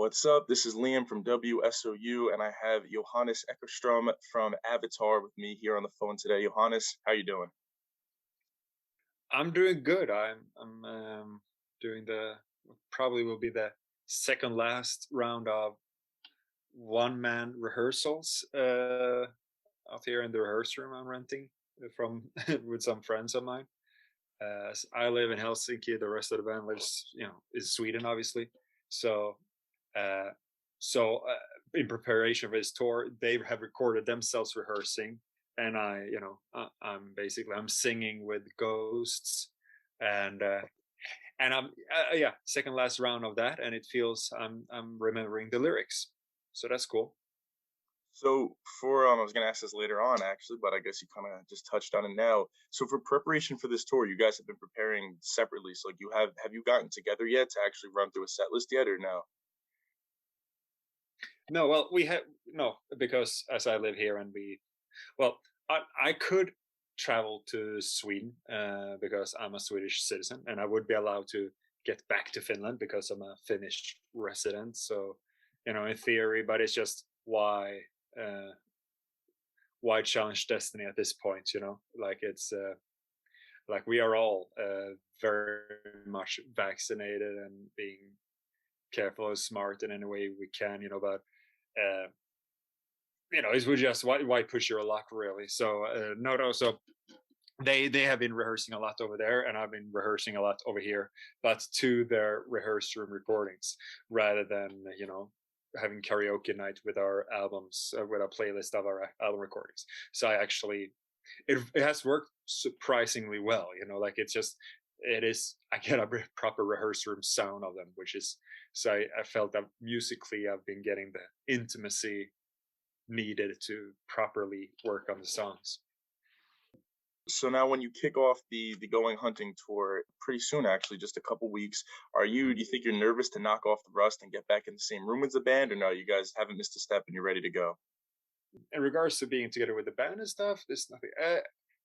What's up? This is Liam from WSOU, and I have Johannes Eckerström from Avatar with me here on the phone today. Johannes, how you doing? I'm doing good. I'm doing the probably will be the second last round of one man rehearsals out here in the rehearsal room I'm renting from with some friends of mine. I live in Helsinki. The rest of the band lives, is Sweden, obviously. So, uh, so in preparation for this tour, they have recorded themselves rehearsing, and I'm singing with ghosts, and I'm second last round of that, and it feels I'm remembering the lyrics, so that's cool. So for I was going to ask this later on actually, but I guess you kind of just touched on it now. So for preparation for this tour, you guys have been preparing separately. So like have you gotten together yet to actually run through a set list yet, or no? No, well, we have no, because as I live here and well, I could travel to Sweden because I'm a Swedish citizen, and I would be allowed to get back to Finland because I'm a Finnish resident. So, in theory, but it's just uh, why challenge destiny at this point? Like it's like we are all very much vaccinated and being careful and smart in any way we can. But uh, it would just why push your luck really. So no. So they have been rehearsing a lot over there, and I've been rehearsing a lot over here, but to their rehearse room recordings rather than having karaoke night with our albums with a playlist of our album recordings. So I actually it has worked surprisingly well. Like it is I get a proper rehearse room sound of them, which is so I felt that musically I've been getting the intimacy needed to properly work on the songs. So now when you kick off the Going Hunting tour pretty soon, actually, just a couple weeks, do you think you're nervous to knock off the rust and get back in the same room as the band, or no, you guys haven't missed a step and you're ready to go? In regards to being together with the band and stuff, there's nothing.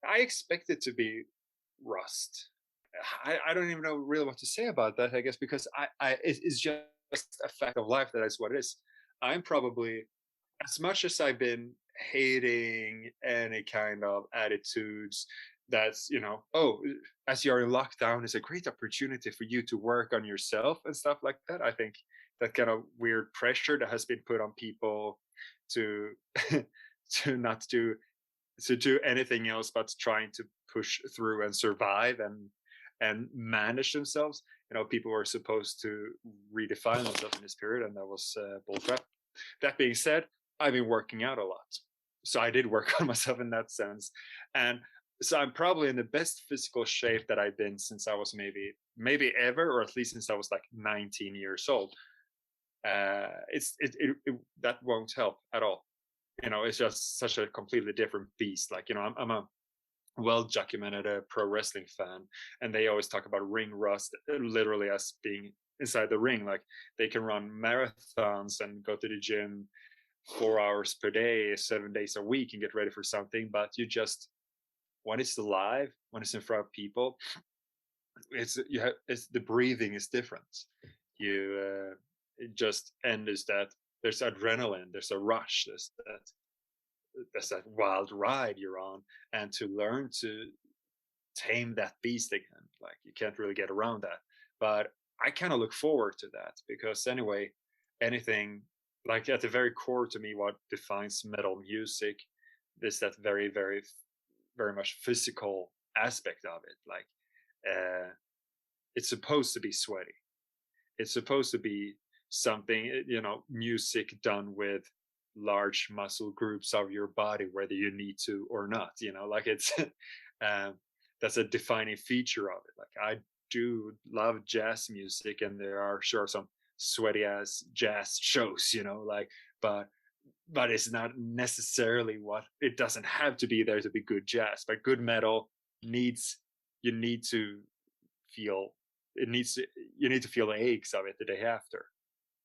I expect it to be rust. I don't even know really what to say about that. I guess because it's just a fact of life that is what it is. I'm probably, as much as I've been hating any kind of attitudes that's as you're in lockdown, it's a great opportunity for you to work on yourself and stuff like that. I think that kind of weird pressure that has been put on people to to not do to do anything else but trying to push through and survive and manage themselves. People were supposed to redefine themselves in this period, and that was bullcrap. That being said, I've been working out a lot, so I did work on myself in that sense, and so I'm probably in the best physical shape that I've been since I was maybe ever, or at least since I was like 19 years old. That won't help at all. It's just such a completely different beast. Like, I'm a well documented pro wrestling fan, and they always talk about ring rust literally as being inside the ring. Like, they can run marathons and go to the gym 4 hours per day, 7 days a week, and get ready for something. But when it's live, when it's in front of people, it's the breathing is different. It just ends that there's adrenaline, there's a rush, there's that wild ride you're on, and to learn to tame that beast again, like you can't really get around that. But I kind of look forward to that because anyway, anything like at the very core to me, what defines metal music is that very, very, very much physical aspect of it. Like it's supposed to be sweaty. It's supposed to be something, music done with large muscle groups of your body, whether you need to or not. Like it's that's a defining feature of it. Like I do love jazz music, and there are sure some sweaty ass jazz shows, like, but it's not necessarily what it doesn't have to be there to be good jazz. But good metal you need to feel you need to feel the aches of it the day after.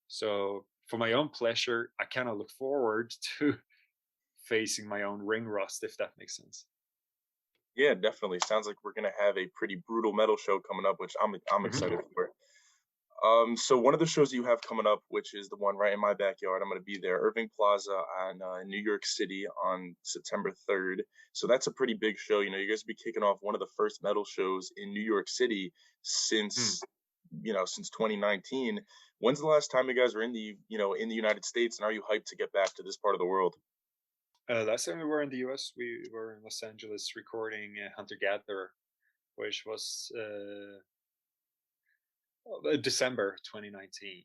So for my own pleasure, I kind of look forward to facing my own ring rust, if that makes sense. Yeah, definitely. Sounds like we're gonna have a pretty brutal metal show coming up, which I'm excited for. So one of the shows you have coming up, which is the one right in my backyard, I'm going to be there, Irving Plaza on New York City on September 3rd. So that's a pretty big show. You know, you guys will be kicking off one of the first metal shows in New York City Hmm. since, since 2019. When's the last time you guys were in the United States, and are you hyped to get back to this part of the world? Last time we were in the US, we were in Los Angeles recording Hunter Gatherer, which was December 2019.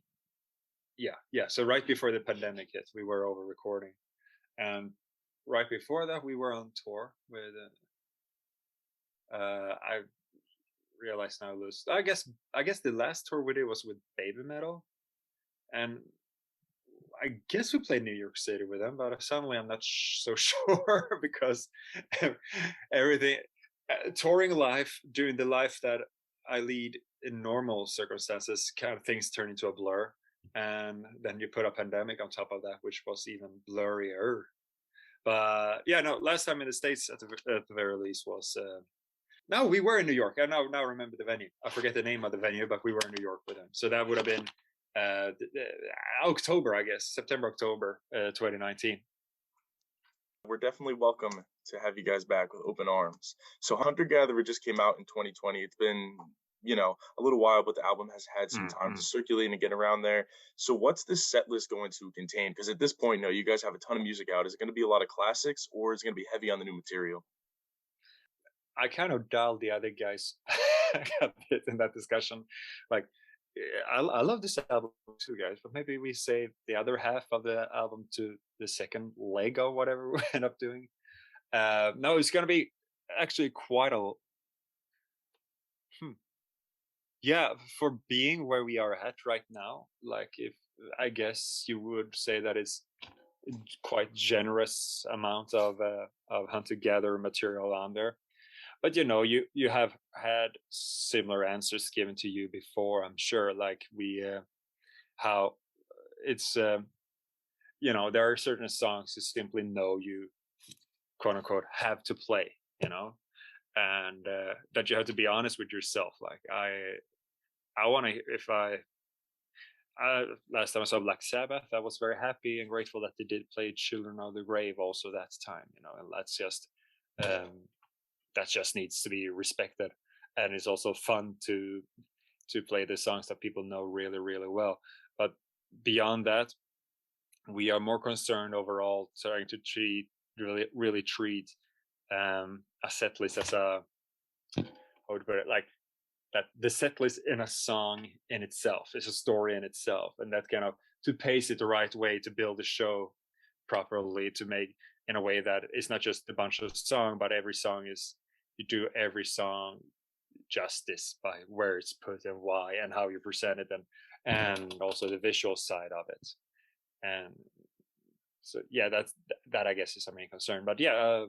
Yeah. So right before the pandemic hit, we were over recording, and right before that, we were on tour with. I realize now, Luz. I guess the last tour we did was with Baby Metal, and I guess we played New York City with them, but suddenly I'm not so sure because everything touring life doing the life that I lead in normal circumstances, kind of things turn into a blur, and then you put a pandemic on top of that, which was even blurrier. But yeah, no, last time in the States at the very least was no, we were in New York. I now remember the venue. I forget the name of the venue, but we were in New York with them. So that would have been October, I guess, September, October, 2019. We're definitely welcome to have you guys back with open arms. So Hunter Gatherer just came out in 2020. It's been, a little while, but the album has had some time to Mm-hmm. circulate and get around there. So what's this set list going to contain? Because at this point, no, you guys have a ton of music out. Is it going to be a lot of classics, or is it going to be heavy on the new material? I kind of dialed the other guys a bit in that discussion. Like, I love this album too, guys, but maybe we save the other half of the album to the second leg or whatever we end up doing. No, it's going to be actually quite a. Hmm, yeah, for being where we are at right now, like if I guess you would say that it's quite generous amount of hunter gatherer material on there. But you have had similar answers given to you before, I'm sure. Like we how it's there are certain songs you simply know you quote unquote have to play, and that you have to be honest with yourself. Like I want to if I last time I saw Black Sabbath, I was very happy and grateful that they did play Children of the Grave also that time, and um, that just needs to be respected. And it's also fun to play the songs that people know really, really well. But beyond that, we are more concerned overall trying to really, really treat a set list as how would put it, like that the set list in a song in itself is a story in itself, and that kind of to pace it the right way to build a show properly to make in a way that it's not just a bunch of song, but every song is you do every song justice by where it's put and why and how you present it and also the visual side of it. And so yeah, that I guess is our main concern. But yeah,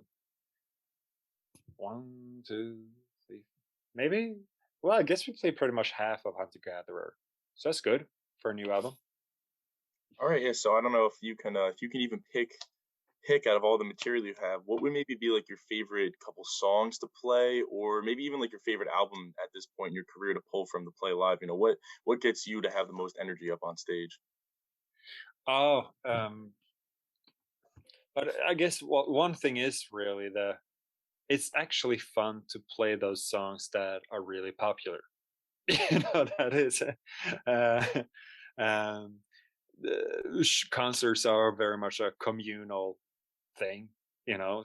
one, two, three, maybe. Well, I guess we played pretty much half of Hunter Gatherer, so that's good for a new album. All right, yeah. So I don't know if you can even pick out of all the material you have, what would maybe be like your favorite couple songs to play, or maybe even like your favorite album at this point in your career to pull from to play live? What gets you to have the most energy up on stage? Oh, but I guess one thing is really it's actually fun to play those songs that are really popular. That is. Uh, um, Concerts are very much a communal thing,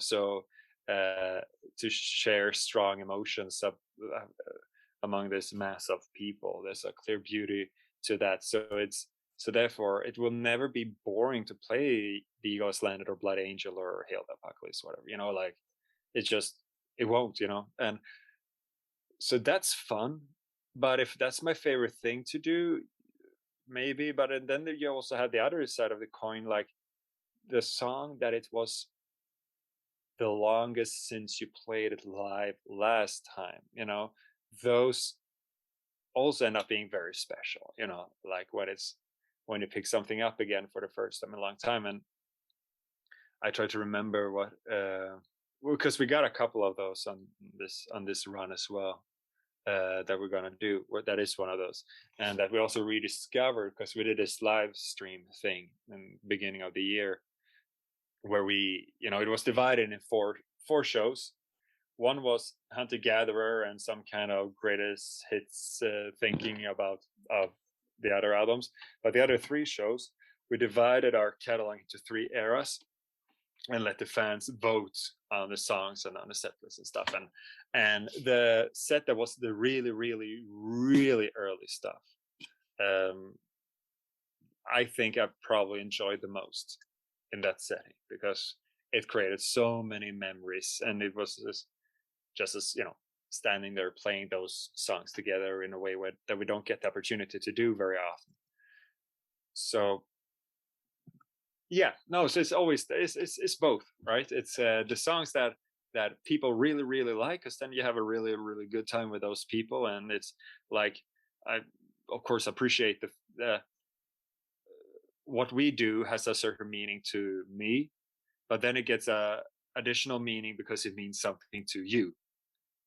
so uh, to share strong emotions among this mass of people, there's a clear beauty to that. So therefore it will never be boring to play The Eagles Landed or Blood Angel or Hail the Apocalypse, whatever, like it won't, and so that's fun. But if that's my favorite thing to do, maybe. But then you also have the other side of the coin, like the song that it was the longest since you played it live last time, those also end up being very special, like when you pick something up again for the first time in a long time. And I try to remember because we got a couple of those on this run as well. that we're gonna do. That is one of those, and that we also rediscovered because we did this live stream thing in the beginning of the year, where we, it was divided in four shows. One was Hunter Gatherer and some kind of greatest hits thinking about of the other albums, but the other three shows we divided our catalog into three eras and let the fans vote on the songs and on the set list and stuff. And the set that was the really, really, really early stuff, um, I think I probably enjoyed the most in that setting because it created so many memories, and it was just as standing there playing those songs together in a way that we don't get the opportunity to do very often. So yeah, no, so it's always it's both, right? It's the songs that people really, really like, because then you have a really, really good time with those people. And it's like, I of course appreciate the what we do has a certain meaning to me, but then it gets a additional meaning because it means something to you.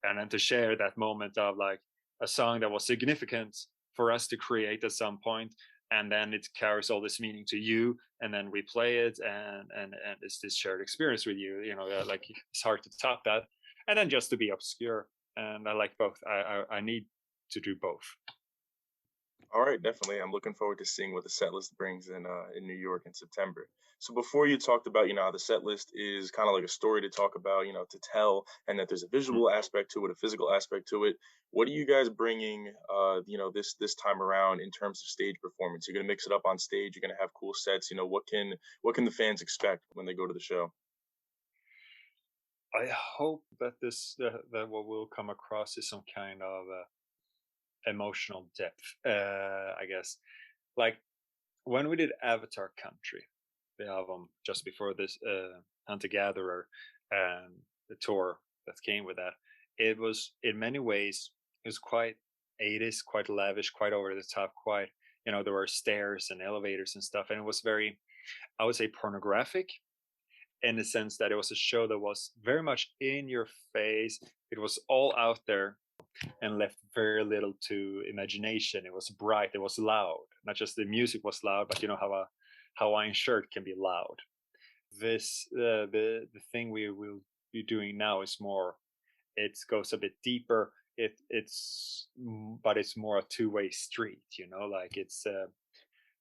And then to share that moment of like a song that was significant for us to create at some point, and then it carries all this meaning to you, and then we play it, and it's this shared experience with you, like it's hard to top that. And then just to be obscure, and I like both. I need to do both. All right, definitely. I'm looking forward to seeing what the set list brings in New York in September. So before you talked about, how the set list is kind of like a story to talk about, to tell, and that there's a Mm. visual aspect to it, a physical aspect to it. What are you guys bringing, this time around in terms of stage performance? You're gonna mix it up on stage. You're gonna have cool sets. What can the fans expect when they go to the show? I hope that that what will come across is some kind of emotional depth. I guess, like when we did Avatar Country, the album just before this Hunter Gatherer, and the tour that came with that, it was in many ways it was quite 80s, quite lavish, quite over the top, quite there were stairs and elevators and stuff, and it was very, I would say, pornographic in the sense that it was a show that was very much in your face. It was all out there and left very little to imagination. It was bright, it was loud. Not just the music was loud, but how a Hawaiian shirt can be loud. This the thing we will be doing now is more. It goes a bit deeper. But it's more a two-way street. Like it's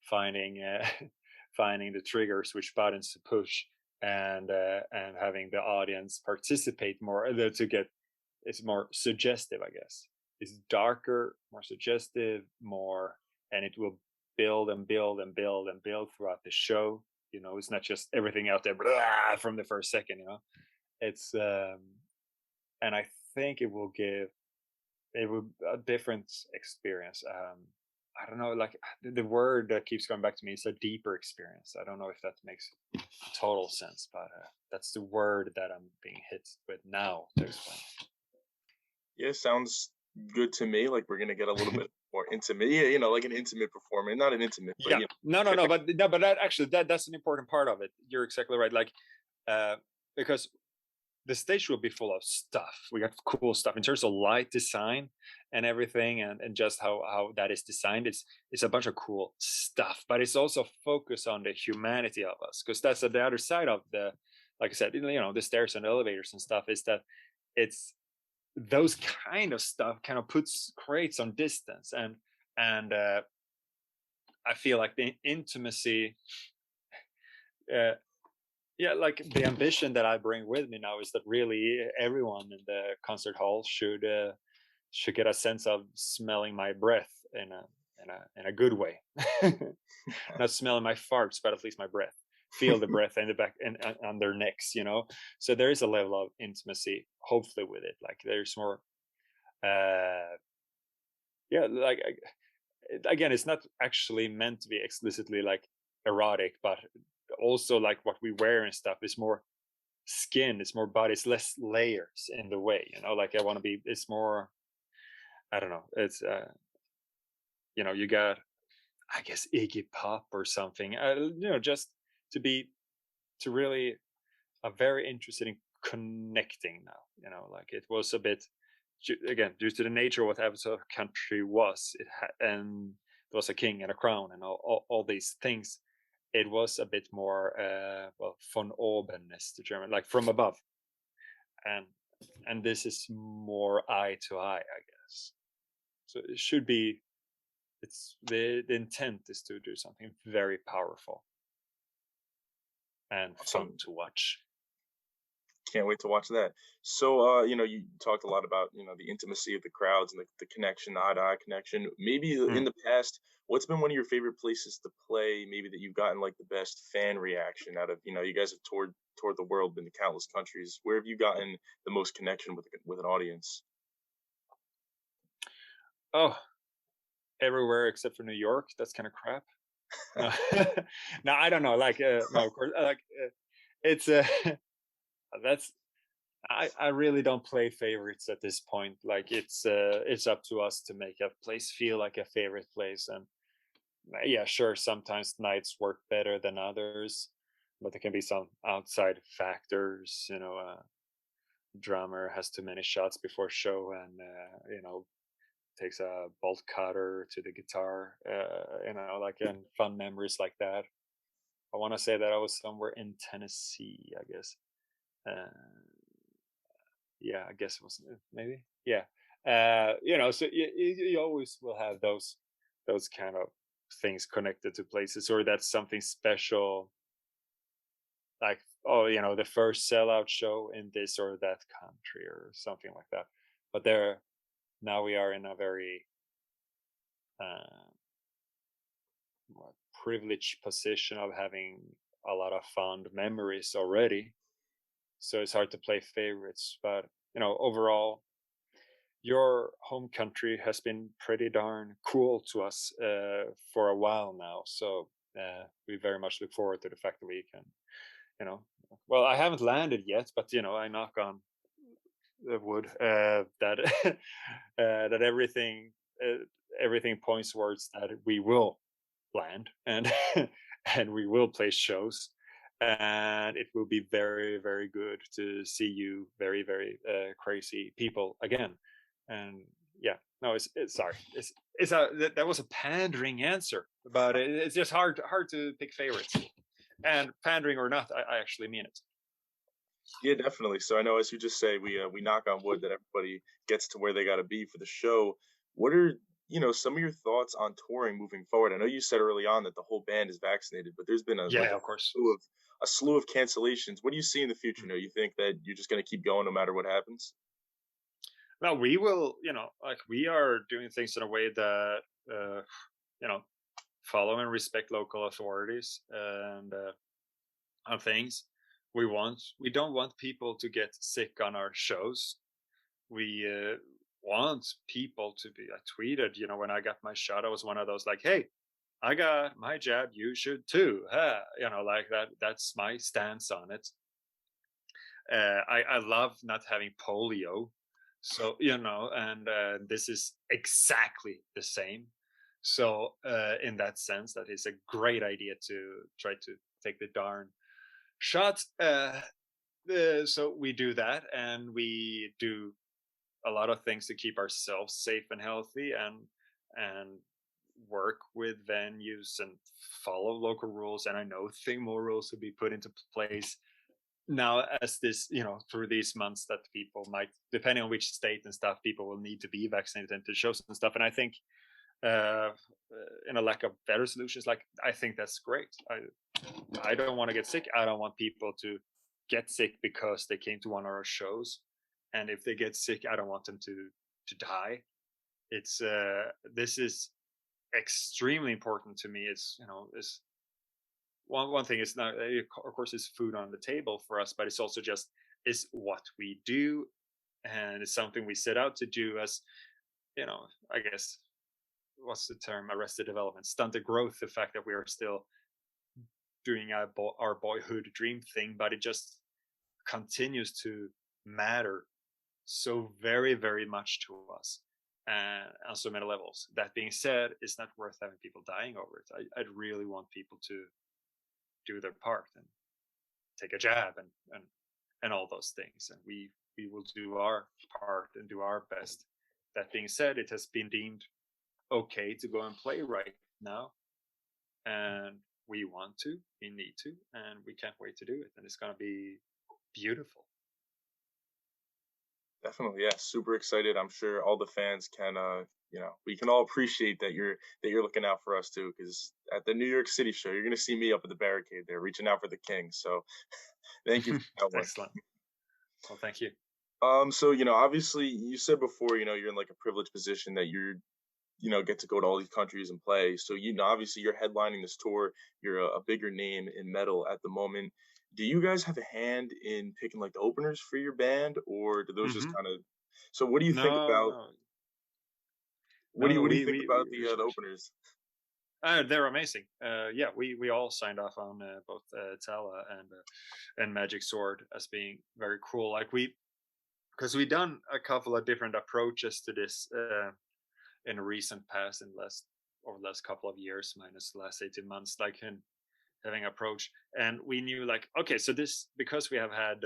finding finding the triggers, which buttons to push, and having the audience participate more to get it's more suggestive, I guess. It's darker, more suggestive, more, and it will build and build and build and build throughout the show. It's not just everything out there blah, from the first second. It's and I think it will a different experience. I don't know, like the word that keeps coming back to me is a deeper experience. I don't know if that makes total sense, but that's the word that I'm being hit with now to explain. Yeah, sounds good to me. Like we're gonna get a little bit more intimate. Yeah, like an intimate performance, not an intimate, but Yeah, no, but no, but that actually that's an important part of it. You're exactly right. Like, uh, because the stage will be full of stuff. We got cool stuff in terms of light design and everything, and just how that is designed. It's a bunch of cool stuff, but it's also focused on the humanity of us, because that's the other side of the, like I said, the stairs and elevators and stuff. Is that it's those kind of stuff kind of creates some distance, and I feel like the intimacy, uh, yeah, like the ambition that I bring with me now is that really everyone in the concert hall should get a sense of smelling my breath in a good way. Not smelling my farts, but at least my breath. Feel the breath in the back and on their necks. So there is a level of intimacy, hopefully, with it. Like there's more, uh, yeah, like again, it's not actually meant to be explicitly like erotic, but also like what we wear and stuff is more skin, it's more body, it's less layers in the way. Like I want to be, it's more, I don't know, it's you got, I guess, Iggy Pop or something, just to be, to really, very interested in connecting now. Like it was a bit again, due to the nature of what Avatar country was, and there was a king and a crown and all these things. It was a bit more well, von oben is the German, like from above, and this is more eye to eye, I guess. So it should be. It's the intent is to do something very powerful and fun Awesome. to watch. Can't wait to watch that. So, you talked a lot about, the intimacy of the crowds and the connection, the eye-to-eye connection. Maybe in Mm. the past, what's been one of your favorite places to play? Maybe that you've gotten like the best fan reaction out of, you guys have toured the world, been to countless countries. Where have you gotten the most connection with an audience? Oh, everywhere except for New York. That's kind of crap. No, no, I don't know. Like, no, of course, it's that's I really don't play favorites at this point. Like, it's up to us to make a place feel like a favorite place, and yeah, sure, sometimes nights work better than others, but there can be some outside factors. Drummer has too many shots before show, and takes a bolt cutter to the guitar. Like, and fun memories like that. I want to say that I was somewhere in Tennessee, I guess. Uh, yeah, I guess it was, maybe. Yeah. So you always will have those kind of things connected to places, or that's something special. Like, oh, the first sellout show in this or that country, or something like that. But there, now we are in a very uh, privileged position of having a lot of fond memories already. So it's hard to play favorites, but overall, your home country has been pretty darn cool to us for a while now. So we very much look forward to the fact that we can, you know, well, I haven't landed yet, but I knock on the wood that that everything points towards that we will land, and and we will play shows, and it will be very, very good to see you very, very crazy people again. And yeah, no, it's sorry, that was a pandering answer, but it's just hard to pick favorites, and pandering or not, I actually mean it. Yeah, definitely. So I know, as you just say, we knock on wood that everybody gets to where they got to be for the show. What are some of your thoughts on touring moving forward? I know you said early on that the whole band is vaccinated, but there's been Yeah, of course. a slew of cancellations. What do you see in the future? Mm. You think that you're just going to keep going no matter what happens? Now we will, like, we are doing things in a way that you know follow and respect local authorities, and things. We don't want people to get sick on our shows. We want people to be. I tweeted, when I got my shot, I was one of those, like, hey, I got my jab, you should too. Like that. That's my stance on it. I love not having polio, so and this is exactly the same. So in that sense, that is a great idea to try to take the darn shot. So we do that, and we do a lot of things to keep ourselves safe and healthy, and work with venues and follow local rules. And I know more rules will be put into place now, as this, through these months, that people might, depending on which state and stuff, people will need to be vaccinated into shows and stuff. And I think uh in a lack of better solutions, like, I think that's great. I don't want to get sick. I don't want people to get sick because they came to one of our shows. And if they get sick, I don't want them to die. It's this is extremely important to me. It's is one thing is not, of course, is food on the table for us, but it's also just is what we do, and it's something we set out to do as, I guess, what's the term, arrested development, stunted growth, the fact that we are still doing our boyhood dream thing, but it just continues to matter so very, very much to us, and on so many levels. That being said, it's not worth having people dying over it. I'd really want people to do their part and take a jab, and all those things, and we will do our part and do do our best. That being said, it has been deemed okay to go and play right now, and we need to, and we can't wait to do it, and it's going to be beautiful. Definitely, yeah, super excited. I'm sure all the fans can, we can all appreciate that you're looking out for us too. Because at the New York City show, you're gonna see me up at the barricade there, reaching out for the King. So thank you for that one. Excellent. Well, thank you. So obviously, you said before, you're in like a privileged position that get to go to all these countries and play. So obviously, you're headlining this tour. You're a bigger name in metal at the moment. Do you guys have a hand in picking like the openers for your band, or do those just Hmm. kind of? So what do you think No, about no, what no, do you no. what do you We think we about we the openers? they're amazing. Yeah, we all signed off on both Tala and Magic Sword as being very cool. Like because we done a couple of different approaches to this in a recent past, in last over the last couple of years, minus the last 18 months, like in having approach, and we knew like, okay, so this, because we have had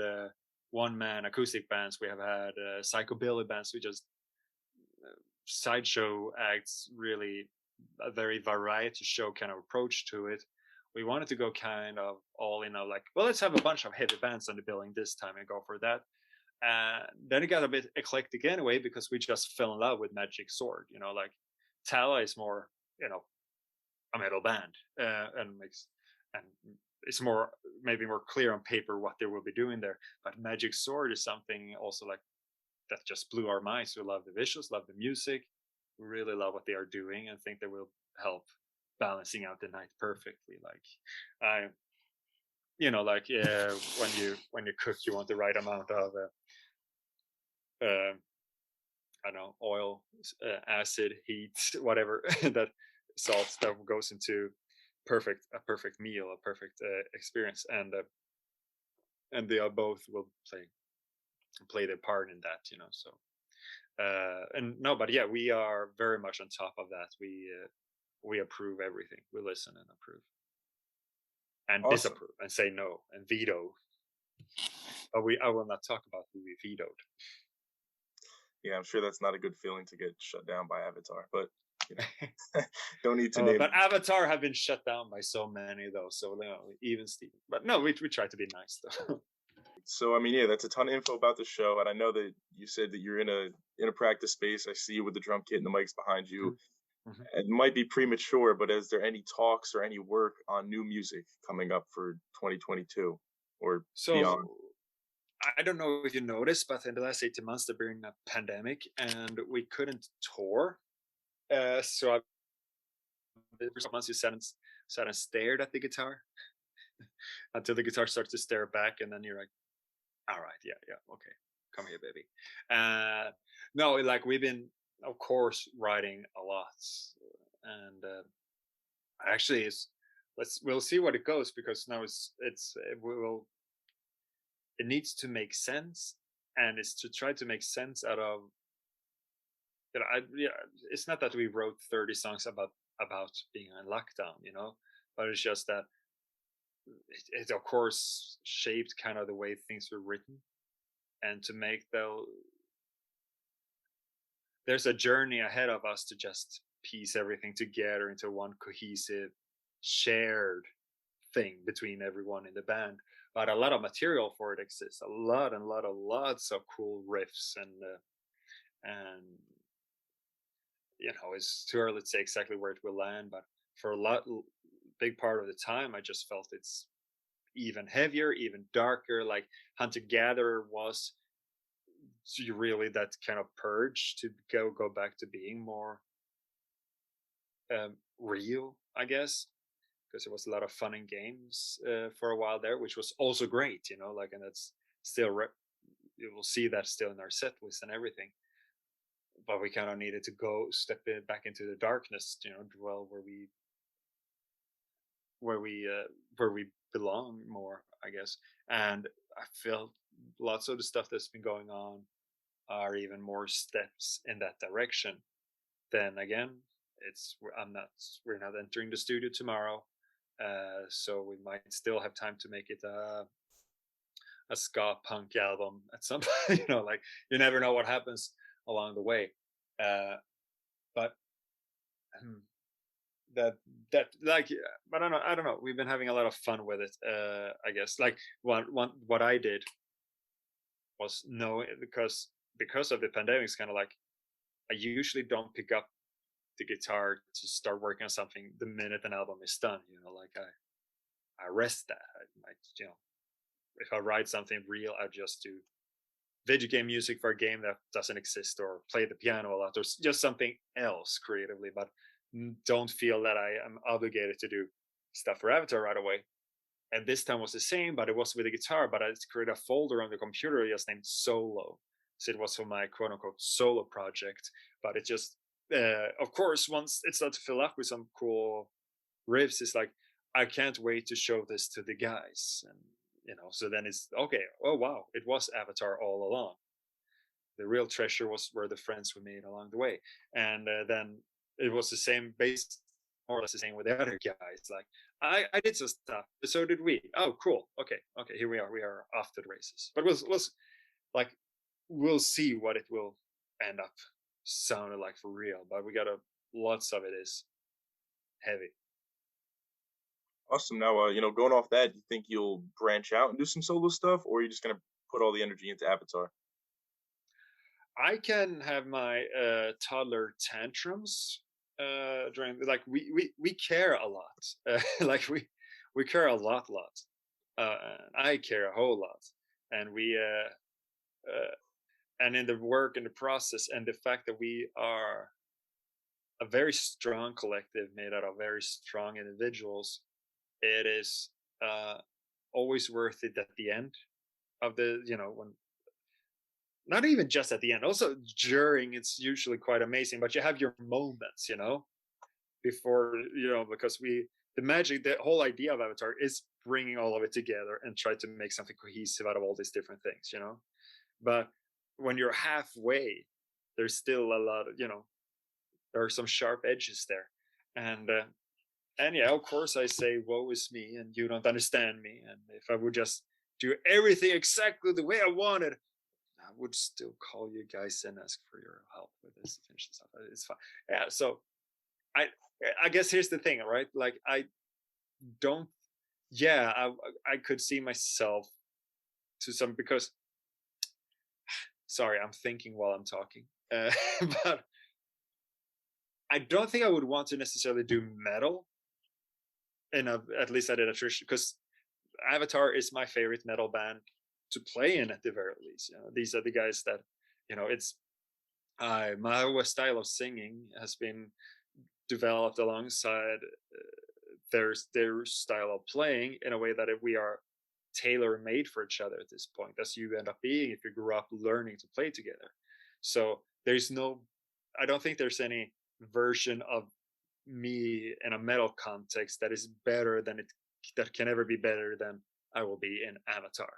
one man acoustic bands, we have had psychobilly bands, we just sideshow acts, really a very variety show kind of approach to it. We wanted to go kind of all in, like, well, let's have a bunch of heavy bands on the billing this time and go for that. Then it got a bit eclectic anyway, because we just fell in love with Magic Sword. Like Tala is more, a metal band, and it's more, maybe more clear on paper what they will be doing there. But Magic Sword is something also like that just blew our minds. We love the visuals, love the music, we really love what they are doing, and think they will help balancing out the night perfectly. Like I, like when you cook, you want the right amount of I don't know, oil, acid, heat, whatever that salts that goes into a perfect meal, a perfect experience, and they are both will play their part in that. So and no, but yeah, we are very much on top of that. We approve everything. We listen and approve and Awesome. disapprove and say no and veto. But I will not talk about who we vetoed. Yeah, I'm sure that's not a good feeling to get shut down by Avatar, but you don't need to But name. Avatar have been shut down by so many though, so even Steven. But no, we try to be nice though. So I mean, yeah, that's a ton of info about the show, and I know that you said that you're in a practice space. I see you with the drum kit and the mics behind you. Mm-hmm. It might be premature, but is there any talks or any work on new music coming up for 2022 or beyond? So I don't know if you noticed, but in the last 18 months, there's been a pandemic and we couldn't tour. So the first months you sat and stared at the guitar until the guitar starts to stare back, and then you're like, all right, yeah, okay, come here, baby. No, like we've been, of course, writing a lot, and actually, we'll see what it goes, because now it needs to make sense, and it's to try to make sense out of yeah, it's not that we wrote 30 songs about being in lockdown, but it's just that it of course shaped kind of the way things were written, and to make there's a journey ahead of us to just piece everything together into one cohesive shared thing between everyone in the band. But a lot of material for it exists, lots of cool riffs, and it's too early to say exactly where it will land, but for big part of the time I just felt it's even heavier, even darker. Like Hunter Gatherer was really that kind of purge to go back to being more real, I guess, because it was a lot of fun and games for a while there, which was also great, like, and that's still you will see that still in our set list and everything. But we kind of needed to go step back into the darkness, dwell where we uh, where we belong more, I guess. And I feel lots of the stuff that's been going on are even more steps in that direction. Then again, we're not entering the studio tomorrow, so we might still have time to make it a ska punk album at some point. Like, you never know what happens. along the way. Uh, but um, that that like but I don't know, we've been having a lot of fun with it. I guess like one what I did was no, because of the pandemic, it's kind of like I usually don't pick up the guitar to start working on something the minute an album is done. Like I rest that. I might, if I write something real, I just do video game music for a game that doesn't exist, or play the piano a lot, or just something else creatively, but don't feel that I am obligated to do stuff for Avatar right away. And this time was the same, but it was with a guitar. But I created a folder on the computer just named Solo. So it was for my quote unquote solo project. But it just, of course, once it started to fill up with some cool riffs, it's like, I can't wait to show this to the guys. And, so then it's okay. Oh, wow. It was Avatar all along. The real treasure were the friends we made along the way. And then it was the same, based more or less the same with the other guys. Like I did some stuff, so did we. Oh, cool. Okay, here we are. We are off to the races. But like we'll see what it will end up sounding like for real. But we got lots of it is heavy. Awesome. Now, going off that, do you think you'll branch out and do some solo stuff, or are you just gonna put all the energy into Avatar? I can have my toddler tantrums during, like, we care a lot. Like we care a lot. I care a whole lot, and we and in the work and the process, and the fact that we are a very strong collective made out of very strong individuals, it is always worth it at the end of the, when, not even just at the end, also during, it's usually quite amazing, but you have your moments, before, because the magic, the whole idea of Avatar is bringing all of it together and try to make something cohesive out of all these different things, but when you're halfway, there's still a lot of, there are some sharp edges there. And yeah, of course I say woe is me and you don't understand me, and if I would just do everything exactly the way I wanted, I would still call you guys and ask for your help with this to finish this up. It's fine. Yeah. So I I guess here's the thing, right? Like I don't. Yeah, I could see myself to some, because sorry, I'm thinking while I'm talking. But I don't think I would want to necessarily do metal. At least I did a tradition, because Avatar is my favorite metal band to play in at the very least. These are the guys that, it's my style of singing has been developed alongside their style of playing in a way that we are tailor made for each other at this point, as you end up being if you grew up learning to play together. So there's no, I don't think there's any version of me in a metal context that is better than it, that can ever be better than I will be in Avatar.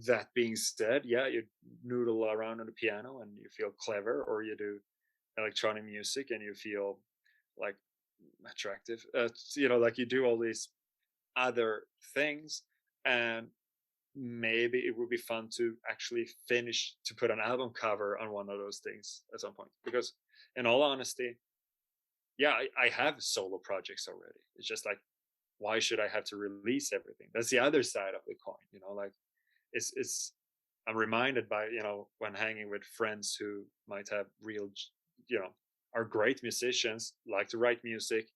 That being said, yeah, you noodle around on the piano and you feel clever, or you do electronic music and you feel like attractive. Like you do all these other things, and maybe it would be fun to actually finish to put an album cover on one of those things at some point. Because, in all honesty, yeah, I have solo projects already. It's just like, why should I have to release everything? That's the other side of the coin, like it's I'm reminded by, when hanging with friends who might have real, are great musicians, like to write music,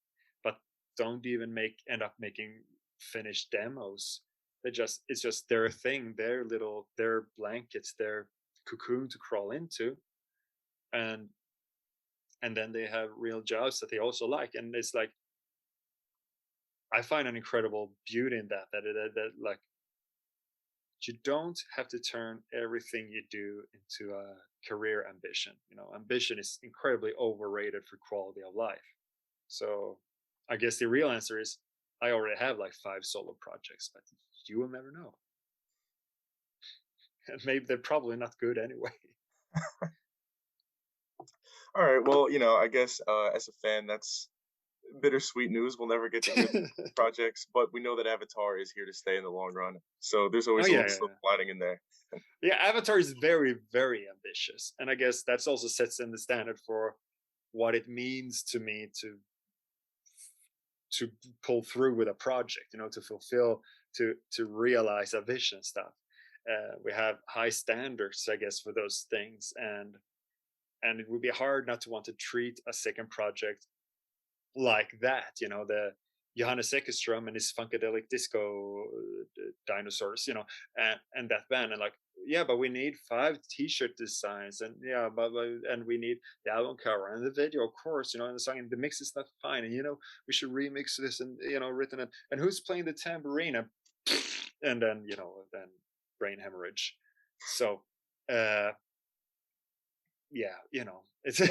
but don't even end up making finished demos. It's just their thing, their blankets, their cocoon to crawl into, and then they have real jobs that they also like, and it's like I find an incredible beauty in that like you don't have to turn everything you do into a career ambition. Ambition is incredibly overrated for quality of life. So I guess the real answer is I already have like 5 solo projects, but you will never know. And maybe they're probably not good anyway. All right. Well, I guess as a fan, bittersweet news. We'll never get to hear the projects, but we know that Avatar is here to stay in the long run. So there's Oh always a yeah, little yeah, silver yeah. lining in there. Yeah, Avatar is very, very ambitious, and I guess that's also sets in the standard for what it means to me to pull through with a project. You know, to fulfill, to realize a vision stuff. We have high standards, I guess, for those things, and it would be hard not to want to treat a second project like that. You know, the Johannes Eckerström and his funkadelic disco dinosaurs. You know, and that band, and like, yeah, but we need 5 T-shirt designs, and yeah, and we need the album cover and the video, of course. You know, and the song and the mix is not fine, and you know, we should remix this, and you know, written it, and who's playing the tambourine, and then you know, then brain hemorrhage. So. Yeah, you know, it's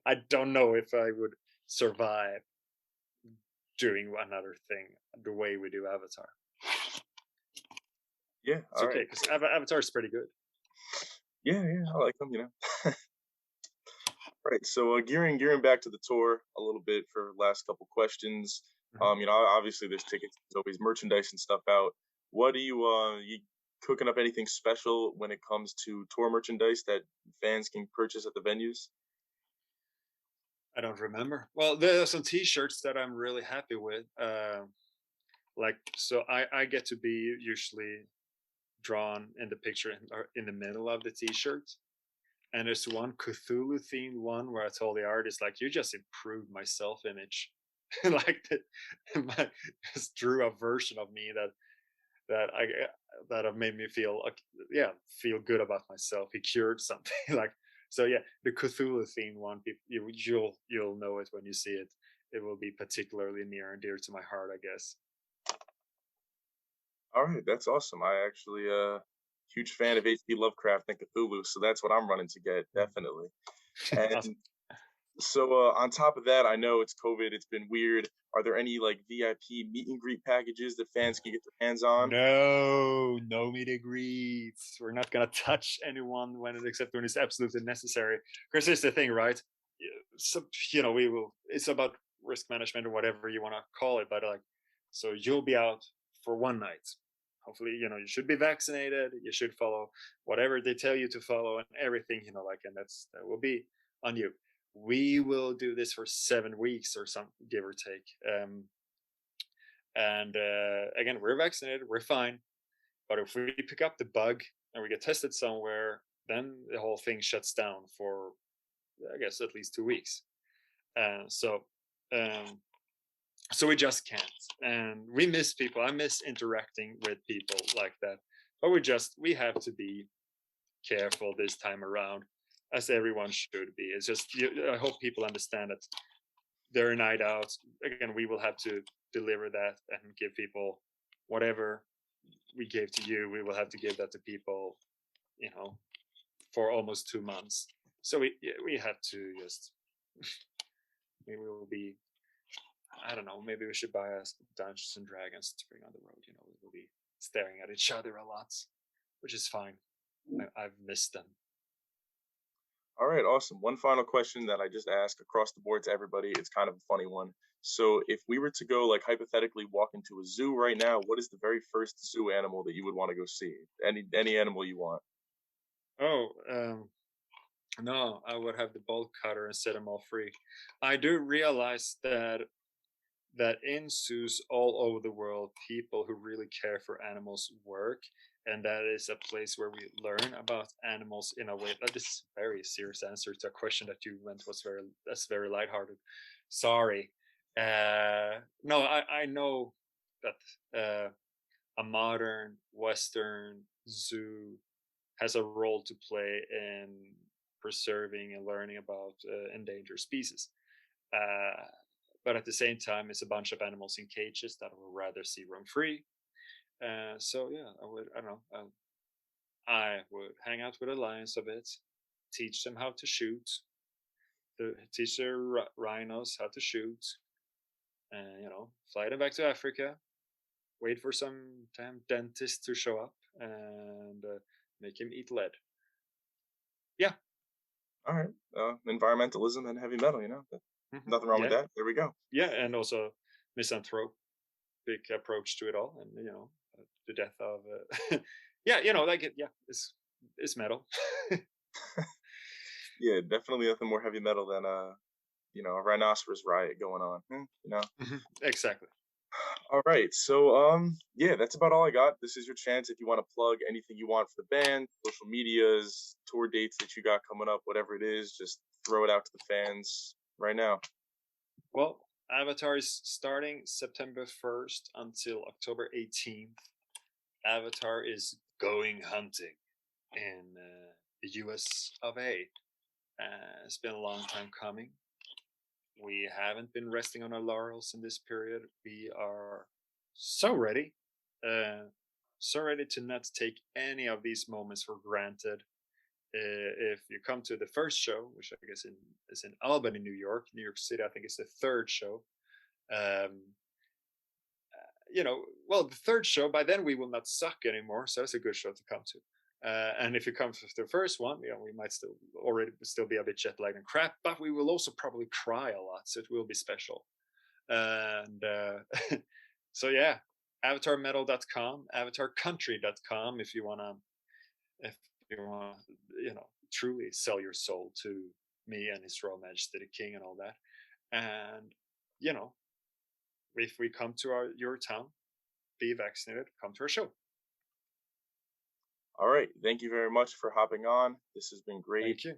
I don't know if I would survive doing another thing the way we do Avatar. Yeah. It's All okay right. because Avatar is pretty good. Yeah. Yeah. I like them. Right. So gearing back to the tour a little bit for last couple questions. Mhm. Obviously there's tickets, there's always merchandise and stuff out. What do you cooking up anything special when it comes to tour merchandise that fans can purchase at the venues? I don't remember. Well, there are some T-shirts that I'm really happy with. Like, so I get to be usually drawn in the picture or in the middle of the T-shirt. And there's one Cthulhu themed one where I told the artist, like, you just improved my self image. Like, just drew a version of me that I that have made me feel like, yeah, feel good about myself. He cured something. Like, so yeah, the Cthulhu themed one, you'll know it when you see it. It will be particularly near and dear to my heart, I guess. All right, that's awesome. I actually huge fan of H.P. Lovecraft and Cthulhu, so that's what I'm running to get, definitely. Awesome. And so on top of that, I know it's COVID, it's been weird. Are there any like VIP meet and greet packages that fans can get their hands on? No, no meet and greets. We're not gonna touch anyone except when it's absolutely necessary. Because here's the thing, right? So you know, we will. It's about risk management or whatever you want to call it. But like, so you'll be out for one night. Hopefully, you know, you should be vaccinated. You should follow whatever they tell you to follow, and everything. You know, like, and that will be on you. We will do this for 7 weeks or some, give or take. And again, we're vaccinated, we're fine. But if we pick up the bug and we get tested somewhere, then the whole thing shuts down for, I guess, at least 2 weeks. So, um, so we just can't. And we miss people. I miss interacting with people like that. But we have to be careful this time around, as everyone should be. It's just, I hope people understand that their night out. Again, we will have to deliver that and give people whatever we gave to you. We will have to give that to people, you know, for almost 2 months. So we have to just we will be. I don't know. Maybe we should buy us Dungeons and Dragons to bring on the road. You know, we will be staring at each other a lot, which is fine. I've missed them. All right, awesome. One final question that I just ask across the board to everybody. It's kind of a funny one. So, if we were to go, like hypothetically, walk into a zoo right now, what is the very first zoo animal that you would want to go see? Any animal you want. Oh, no, I would have the bolt cutter and set them all free. I do realize that in zoos all over the world, people who really care for animals work, and that is a place where we learn about animals in a way that is a very serious answer to a question that you went was very lighthearted. Sorry. No, I know that a modern Western zoo has a role to play in preserving and learning about endangered species. Uh, but at the same time, it's a bunch of animals in cages that I would rather see roam free. So yeah, I don't know. I would hang out with the lions a bit, teach them how to shoot, teach their rhinos how to shoot, and you know, fly them back to Africa. Wait for some damn dentist to show up and make him eat lead. Yeah, All right, environmentalism and heavy metal. Nothing wrong with Yeah, that. There we go. yeah, and also misanthropic approach to it all, and the death of yeah, like yeah, it's metal. Yeah, definitely nothing more heavy metal than a rhinoceros riot going on. Exactly. All right. So yeah, that's about all I got. This is your chance if you want to plug anything you want for the band, social medias, tour dates that you got coming up, whatever it is, just throw it out to the fans right now. Well, Avatar is starting September 1st until October 18th. Avatar is going hunting in the US of A. It's been a long time coming. We haven't been resting on our laurels in this period. We are so ready, uh, so ready to not take any of these moments for granted. If you come to the first show, which I guess is in Albany, New York City, I think it's the third show. Um, well, the third show, by then we will not suck anymore, so it's a good show to come to. And if you come to the first one, we might still be a bit jet lagged and crap, but we will also probably cry a lot, so it will be special. And so yeah, avatarmetal.com, avatarcountry.com if you want truly sell your soul to me and His Royal Majesty the King and all that. And you know, if we come to your town, be vaccinated, come to our show. All right. Thank you very much for hopping on. This has been great. Thank you.